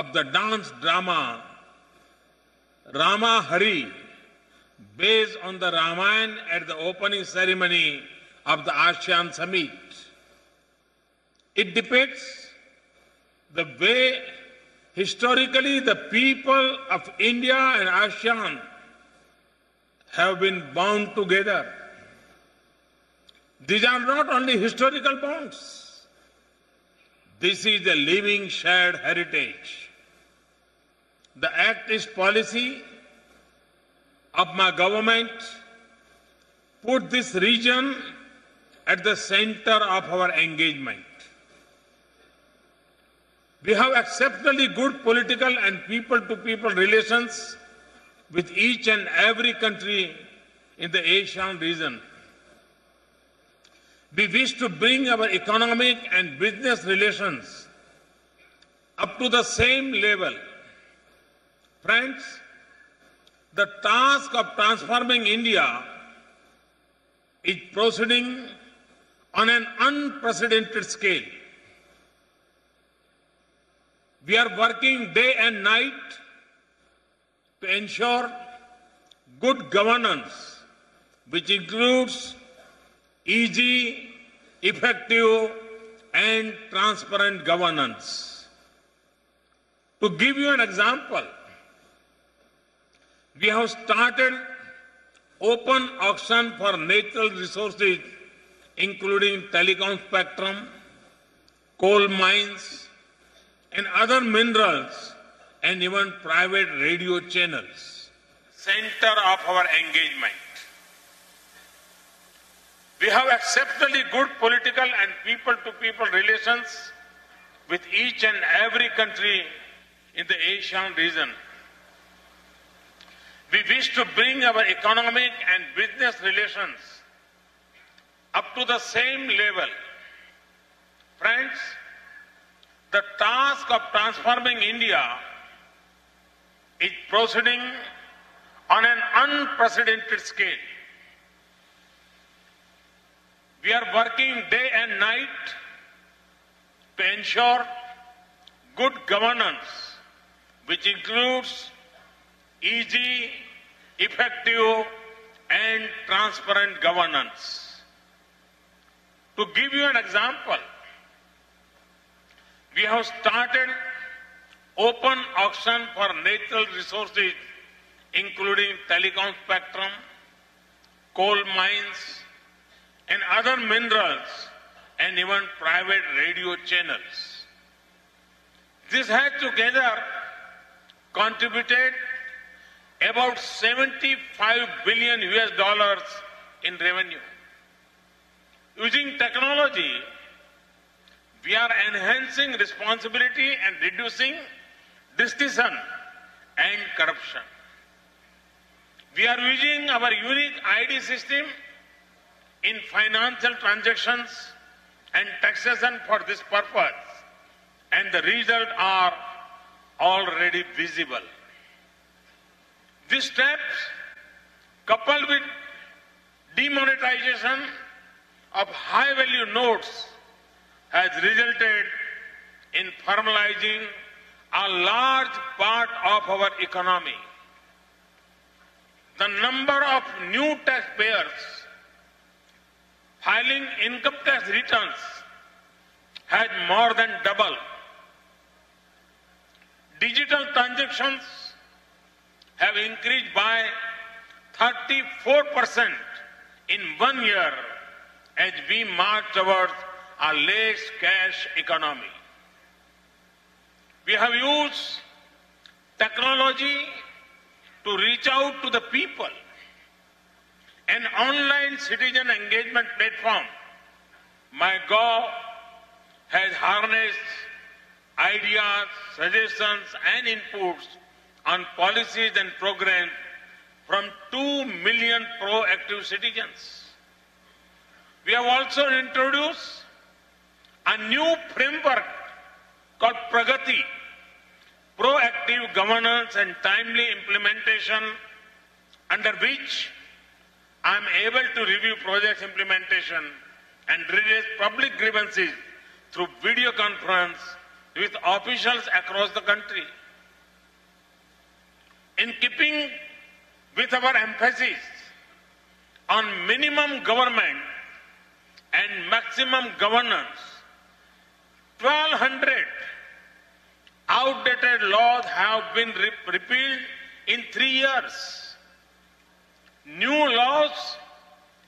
of the dance drama Rama Hari, based on the Ramayana at the opening ceremony of the ASEAN Summit. It depicts the way historically the people of India and ASEAN have been bound together. These are not only historical bonds. This is a living shared heritage. The Act East policy of my government put this region at the center of our engagement. We have exceptionally good political and people-to-people relations with each and every country in the Asian region. We wish to bring our economic and business relations up to the same level. Friends, the task of transforming India is proceeding on an unprecedented scale. We are working day and night to ensure good governance, which includes easy, effective, and transparent governance. To give you an example, we have started open auction for natural resources, including telecom spectrum, coal mines, and other minerals, and even private radio channels. Center of our engagement. We have exceptionally good political and people-to-people relations with each and every country in the Asian region. We wish to bring our economic and business relations up to the same level. Friends, the task of transforming India is proceeding on an unprecedented scale. We are working day and night to ensure good governance, which includes easy, effective, and transparent governance. To give you an example, we have started open auction for natural resources, including telecom spectrum, coal mines, and other minerals, and even private radio channels. This has together contributed about $75 billion in revenue. Using technology, we are enhancing responsibility and reducing distinction and corruption. We are using our unique ID system in financial transactions and taxation for this purpose, and the results are already visible. These steps, coupled with demonetization of high-value notes, has resulted in formalizing a large part of our economy. The number of new taxpayers filing income tax returns has more than doubled. Digital transactions have increased by 34% in 1 year as we march towards a less cash economy. We have used technology to reach out to the people. An online citizen engagement platform, MyGov, has harnessed ideas, suggestions, and inputs on policies and programs from 2 million proactive citizens. We have also introduced a new framework called Pragati, proactive governance and timely implementation, under which I am able to review project implementation and redress public grievances through video conference with officials across the country. In keeping with our emphasis on minimum government and maximum governance, 1,200 outdated laws have been repealed in 3 years. New laws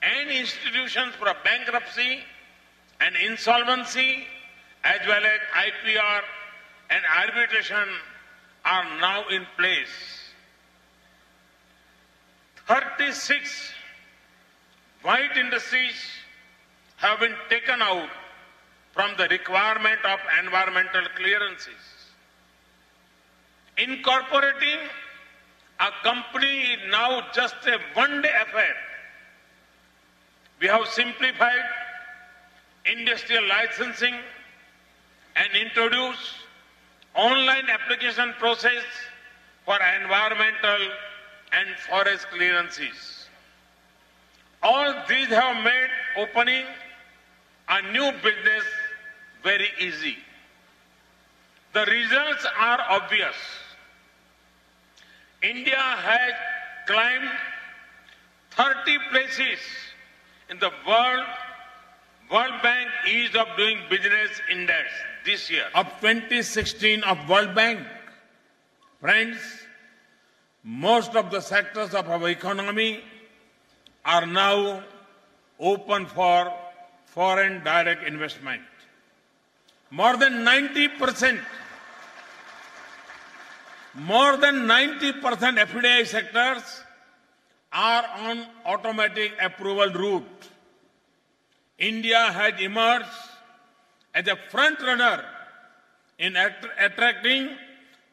and institutions for bankruptcy and insolvency, as well as IPR and arbitration, are now in place. 36 white industries have been taken out from the requirement of environmental clearances. Incorporating a company is now just a one-day affair. We have simplified industrial licensing and introduced online application process for environmental and forest clearances. All these have made opening a new business very easy. The results are obvious. India has climbed 30 places in the World Bank Ease of Doing Business Index this year. Of 2016 of World Bank. Friends, most of the sectors of our economy are now open for foreign direct investment. More than 90% FDI sectors are on automatic approval route. India has emerged as a front runner in attracting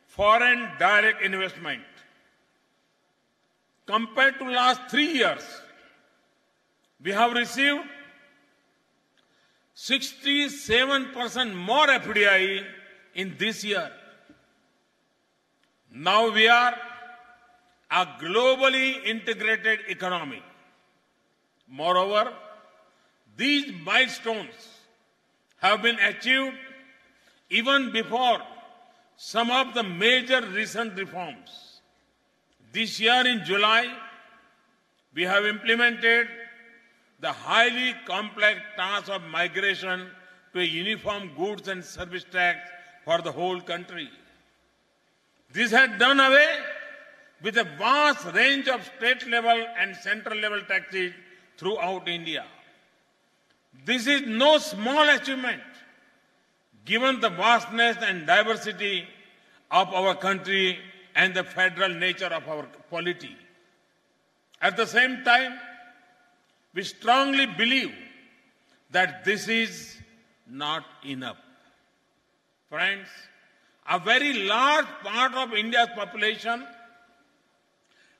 foreign direct investment. Compared to last 3 years, we have received 67% more FDI in this year. Now we are a globally integrated economy. Moreover, these milestones have been achieved even before some of the major recent reforms. This year in July, we have implemented the highly complex task of migration to a uniform goods and service tax for the whole country. This has done away with a vast range of state level and central level taxes throughout India. This is no small achievement given the vastness and diversity of our country and the federal nature of our polity. At the same time, we strongly believe that this is not enough. Friends, a very large part of India's population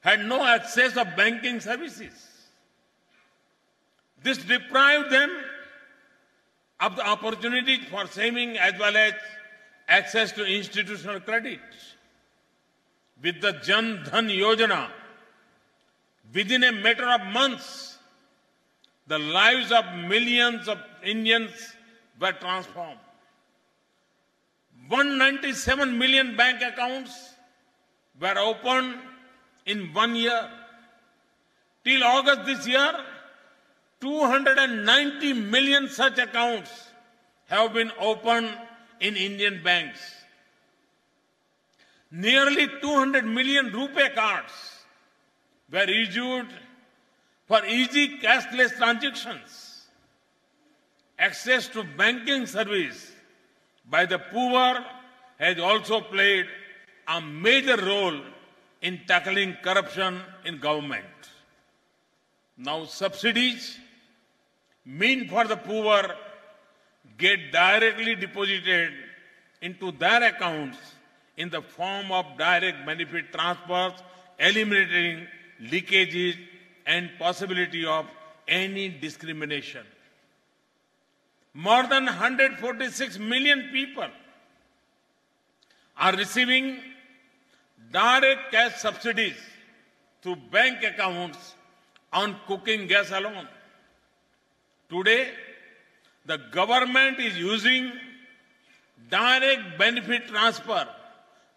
had no access of banking services. This deprived them of the opportunity for saving as well as access to institutional credit. With the Jan Dhan Yojana, within a matter of months, the lives of millions of Indians were transformed. 197 million bank accounts were opened in 1 year. Till August this year, 290 million such accounts have been opened in Indian banks. Nearly 200 million RuPay cards were issued for easy cashless transactions. Access to banking service by the poor has also played a major role in tackling corruption in government. Now subsidies meant for the poor get directly deposited into their accounts in the form of direct benefit transfers, eliminating leakages and possibility of any discrimination. More than 146 million people are receiving direct cash subsidies through bank accounts on cooking gas alone. Today, the government is using direct benefit transfer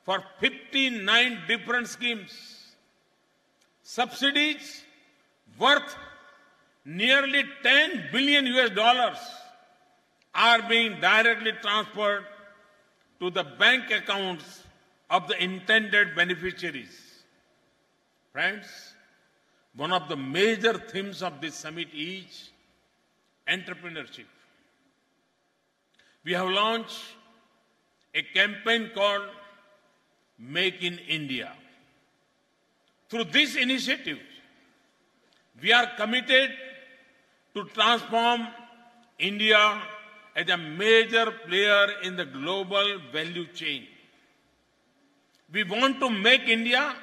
for 59 different schemes. Subsidies worth nearly 10 billion US dollars are being directly transferred to the bank accounts of the intended beneficiaries. Friends, one of the major themes of this summit is entrepreneurship. We have launched a campaign called Make in India. Through this initiative, we are committed to transform India as a major player in the global value chain. We want to make India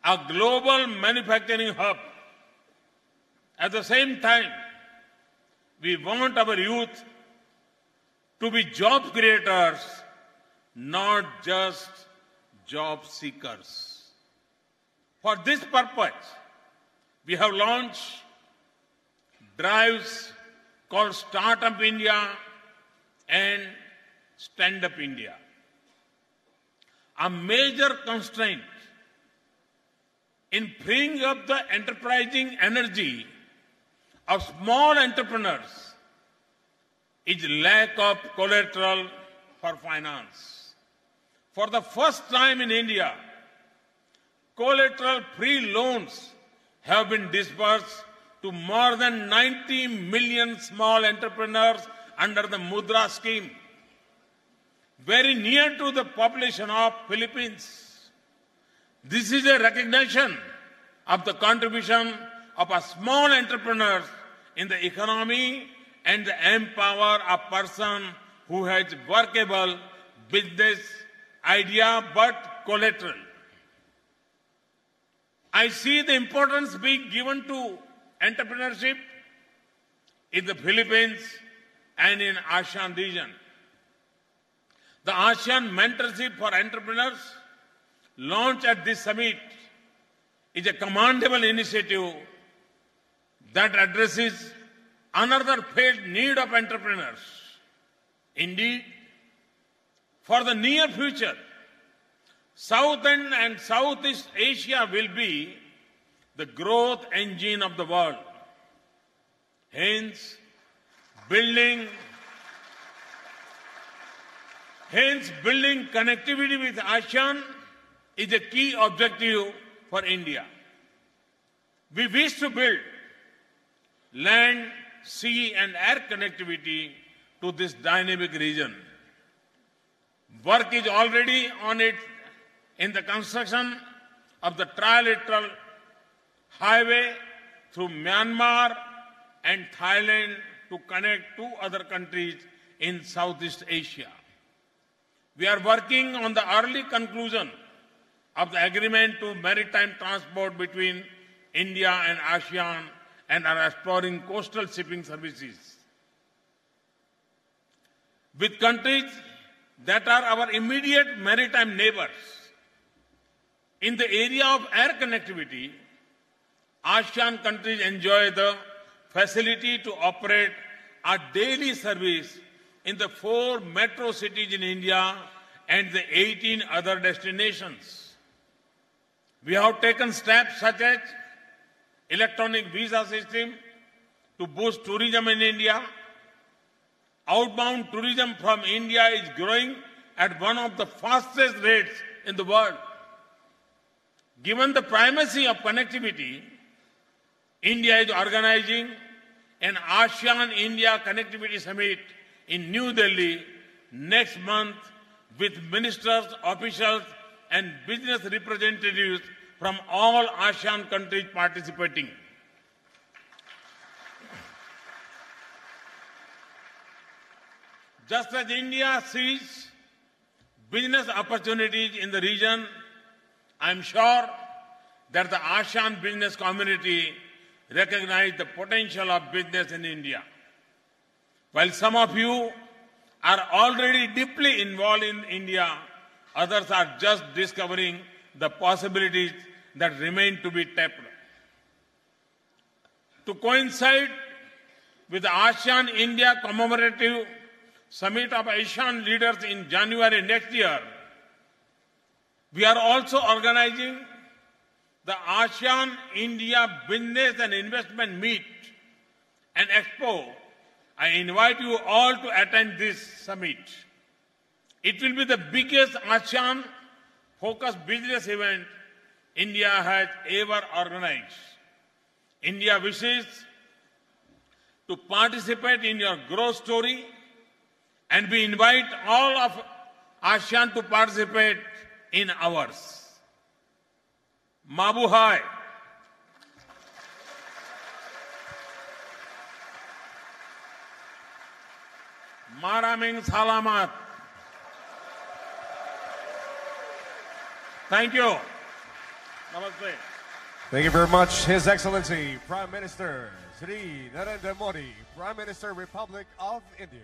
a global manufacturing hub. At the same time, we want our youth to be job creators, not just job seekers. For this purpose, we have launched drives called Startup India and Stand Up India. A major constraint in freeing up the enterprising energy of small entrepreneurs is lack of collateral for finance. For the first time in India, collateral-free loans have been disbursed to more than 90 million small entrepreneurs under the Mudra scheme, very near to the population of Philippines. This is a recognition of the contribution of a small entrepreneurs in the economy and empower a person who has workable business idea but collateral. I see the importance being given to entrepreneurship in the Philippines and in ASEAN region. The ASEAN Mentorship for Entrepreneurs launched at this summit is a commendable initiative that addresses another felt need of entrepreneurs. Indeed, for the near future, Southern and Southeast Asia will be the growth engine of the world. Hence, building connectivity with ASEAN is a key objective for India. We wish to build land, sea and air connectivity to this dynamic region. Work is already on it in the construction of the trilateral highway through Myanmar and Thailand to connect two other countries in Southeast Asia. We are working on the early conclusion of the agreement to maritime transport between India and ASEAN and are exploring coastal shipping services. With countries that are our immediate maritime neighbors, in the area of air connectivity, ASEAN countries enjoy the facility to operate a daily service in the 4 metro cities in India and the 18 other destinations. We have taken steps such as electronic visa system to boost tourism in India. Outbound tourism from India is growing at one of the fastest rates in the world. Given the primacy of connectivity, India is organizing an ASEAN-India Connectivity Summit in New Delhi next month with ministers, officials and business representatives from all ASEAN countries participating. Just as India sees business opportunities in the region, I am sure that the ASEAN business community recognize the potential of business in India. While some of you are already deeply involved in India, others are just discovering the possibilities that remain to be tapped. To coincide with the ASEAN-India commemorative summit of ASEAN leaders in January next year, we are also organizing the ASEAN-India Business and Investment Meet and Expo. I invite you all to attend this summit. It will be the biggest ASEAN-focused business event India has ever organized. India wishes to participate in your growth story, and we invite all of ASEAN to participate in ours. Mabuhay. Maraming salamat. Thank you. Namaste. Thank you very much, His Excellency Prime Minister Shri Narendra Modi, Prime Minister, Republic of India.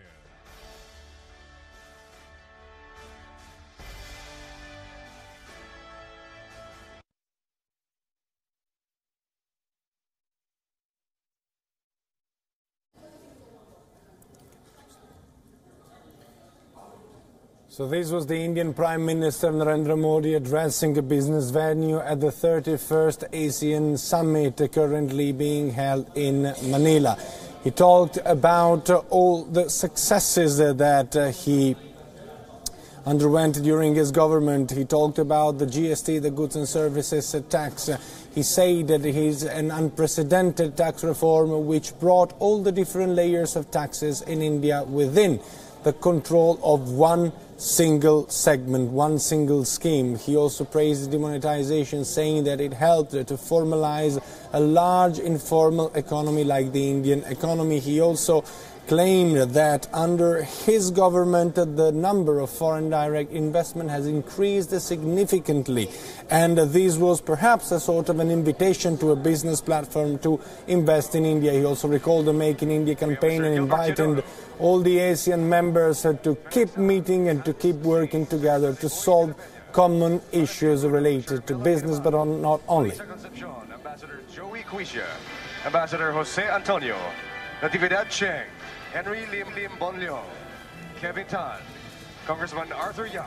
So this was the Indian Prime Minister Narendra Modi addressing a business venue at the 31st ASEAN Summit currently being held in Manila. He talked about all the successes that he underwent during his government. He talked about the GST, the goods and services tax. He said that it is an unprecedented tax reform which brought all the different layers of taxes in India within the control of one single segment, one single scheme. He also praised demonetization, saying that it helped to formalize a large informal economy like the Indian economy. He also claimed that under his government the number of foreign direct investment has increased significantly, and this was perhaps a sort of an invitation to a business platform to invest in India. He also recalled the Make in India campaign and invited all the ASEAN members to keep meeting and to keep working together to solve common issues related to business, but not only. Ambassador Joey Quisha, Ambassador Jose Antonio, Natividad Cheng, Henry Lim Lim Bonleong, Kevin Tan, Congressman Arthur Yang,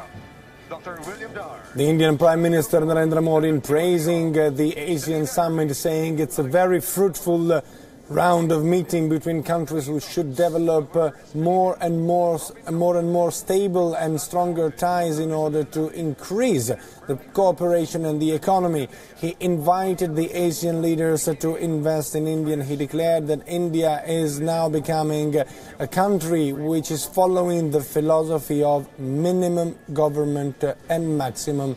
Dr. William Dar. The Indian Prime Minister Narendra Modi praising the ASEAN Summit, saying it's a very fruitful round of meeting between countries which should develop more and more stable and stronger ties in order to increase the cooperation and the economy. He invited the Asian leaders to invest in India, and he declared that India is now becoming a country which is following the philosophy of minimum government and maximum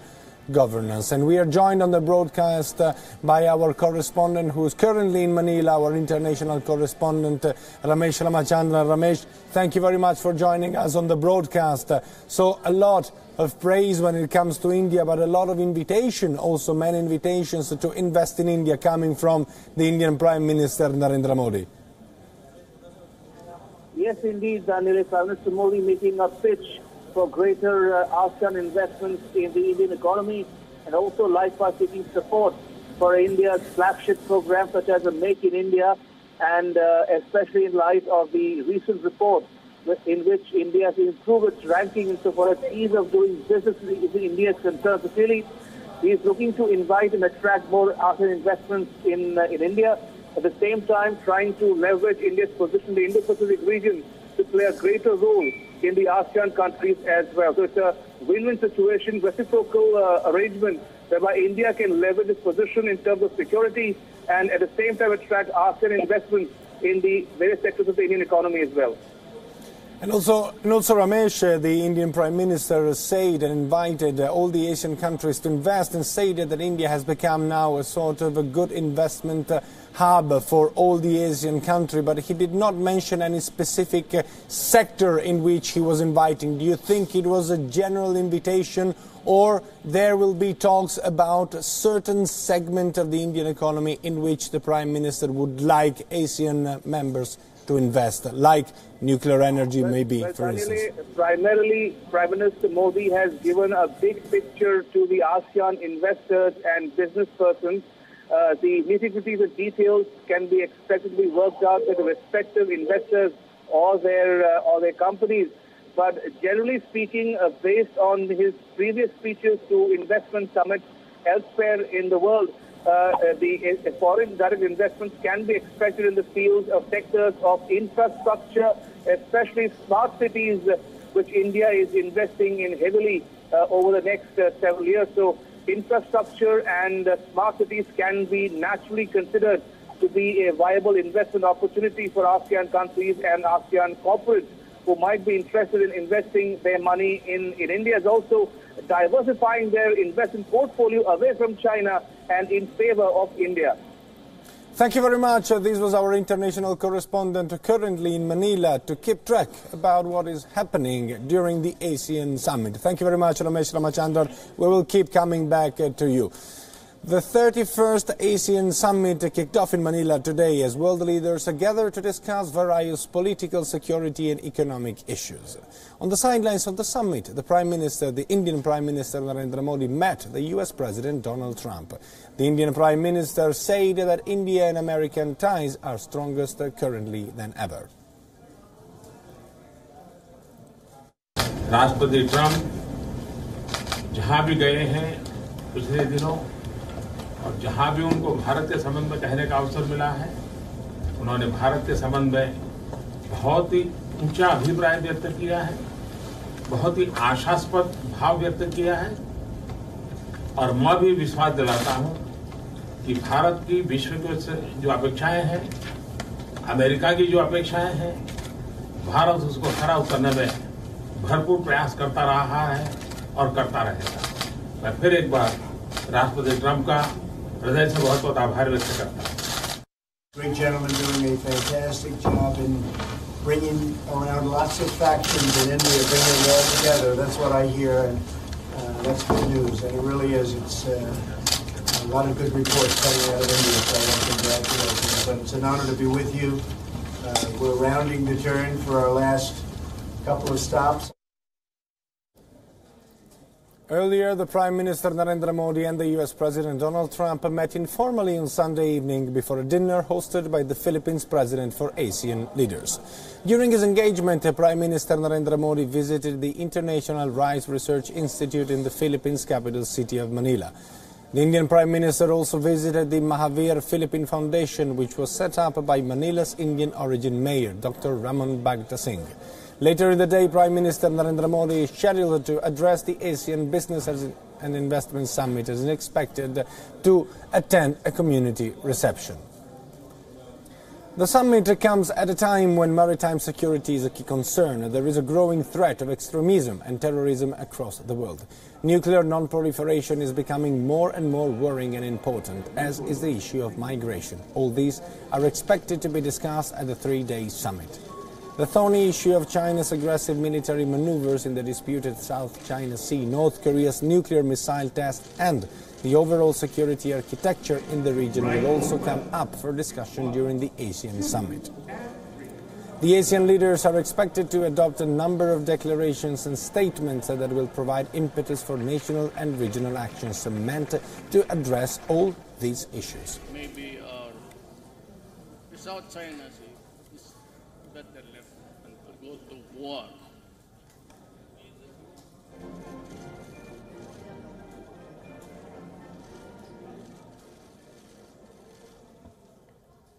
governance. And we are joined on the broadcast by our correspondent who is currently in Manila, our international correspondent Ramesh Ramachandran. Ramesh, thank you very much for joining us on the broadcast. So a lot of praise when it comes to India, but a lot of invitation, also many invitations to invest in India coming from the Indian Prime Minister Narendra Modi. Yes, indeed, Daniel. Prime Minister Modi making a pitch for greater ASEAN investments in the Indian economy, and also likewise seeking support for India's flagship programs such as the Make in India, and especially in light of the recent report in which India has improved its ranking insofar as ease of doing business in India is concerned. So clearly, he is looking to invite and attract more ASEAN investments in India, at the same time trying to leverage India's position in the Indo-Pacific region to play a greater role in the ASEAN countries as well. So it's a win-win situation, reciprocal arrangement whereby India can leverage its position in terms of security and at the same time attract ASEAN investments in the various sectors of the Indian economy as well. And also Ramesh, the Indian Prime Minister said and invited all the Asian countries to invest, and said that India has become now a sort of a good investment hub for all the Asian countries, but he did not mention any specific sector in which he was inviting. Do you think it was a general invitation, or there will be talks about a certain segment of the Indian economy in which the Prime Minister would like Asian members to invest, like nuclear energy maybe, for instance? Primarily, Prime Minister Modi has given a big picture to the ASEAN investors and business persons. The nitty-gritties and details can be expected to be worked out by the respective investors or their companies. But generally speaking, based on his previous speeches to investment summits elsewhere in the world, the foreign direct investments can be expected in the fields of sectors of infrastructure, especially smart cities, which India is investing in heavily over the next several years. So infrastructure and smart cities can be naturally considered to be a viable investment opportunity for ASEAN countries and ASEAN corporates who might be interested in investing their money in India, is also diversifying their investment portfolio away from China and in favor of India. Thank you very much. This was our international correspondent currently in Manila to keep track about what is happening during the ASEAN summit. Thank you very much, Ramesh Ramachandran. We will keep coming back to you. The 31st ASEAN summit kicked off in Manila today as world leaders gathered to discuss various political, security and economic issues. On the sidelines of the summit, the Indian Prime Minister Narendra Modi met the US President Donald Trump. The Indian Prime Minister said that India and American ties are strongest currently than ever. राष्ट्रपति Trump जहां भी गए हैं पिछले दिनों और जहां भी उनको भारत के संबंध में कहने का अवसर मिला है, उन्होंने भारत के संबंध में बहुत ही ऊंचा अभिप्राय व्यक्त किया है, बहुत ही आशास्पद भाव व्यक्त किया है। और मैं भी विश्वास दिलाता हूं कि भारत की विश्व के जो अपेक्षाएं हैं, अमेरिका की जो अपेक्षाएं हैं, भारत उसको खरा उतरने में भरपूर प्रयास करता रहा है और करता रहेगा। मैं फिर एक बार राष्ट्रपति ट्रंप का हृदय से बहुत बहुत आभार व्यक्त करता हूं। Great gentleman doing a fantastic job in bringing around lots of factions in India, bringing it all together. That's what I hear, and that's good news. And it really is. It's a lot of good reports coming out of India, so I want to congratulate you. But it's an honor to be with you. We're rounding the turn for our last couple of stops. Earlier, the Prime Minister Narendra Modi and the US President Donald Trump met informally on Sunday evening before a dinner hosted by the Philippines President for ASEAN leaders. During his engagement, Prime Minister Narendra Modi visited the International Rice Research Institute in the Philippines capital city of Manila. The Indian Prime Minister also visited the Mahavir Philippine Foundation, which was set up by Manila's Indian origin mayor, Dr. Raman Bhagta Singh. Later in the day, Prime Minister Narendra Modi is scheduled to address the ASEAN Business and Investment Summit and is expected to attend a community reception. The summit comes at a time when maritime security is a key concern. There is a growing threat of extremism and terrorism across the world. Nuclear non-proliferation is becoming more and more worrying and important, as is the issue of migration. All these are expected to be discussed at the three-day summit. The thorny issue of China's aggressive military maneuvers in the disputed South China Sea, North Korea's nuclear missile test and the overall security architecture in the region will also come up for discussion during the ASEAN summit. The ASEAN leaders are expected to adopt a number of declarations and statements that will provide impetus for national and regional actions meant to address all these issues. Maybe the South China Sea is better left and to go to war.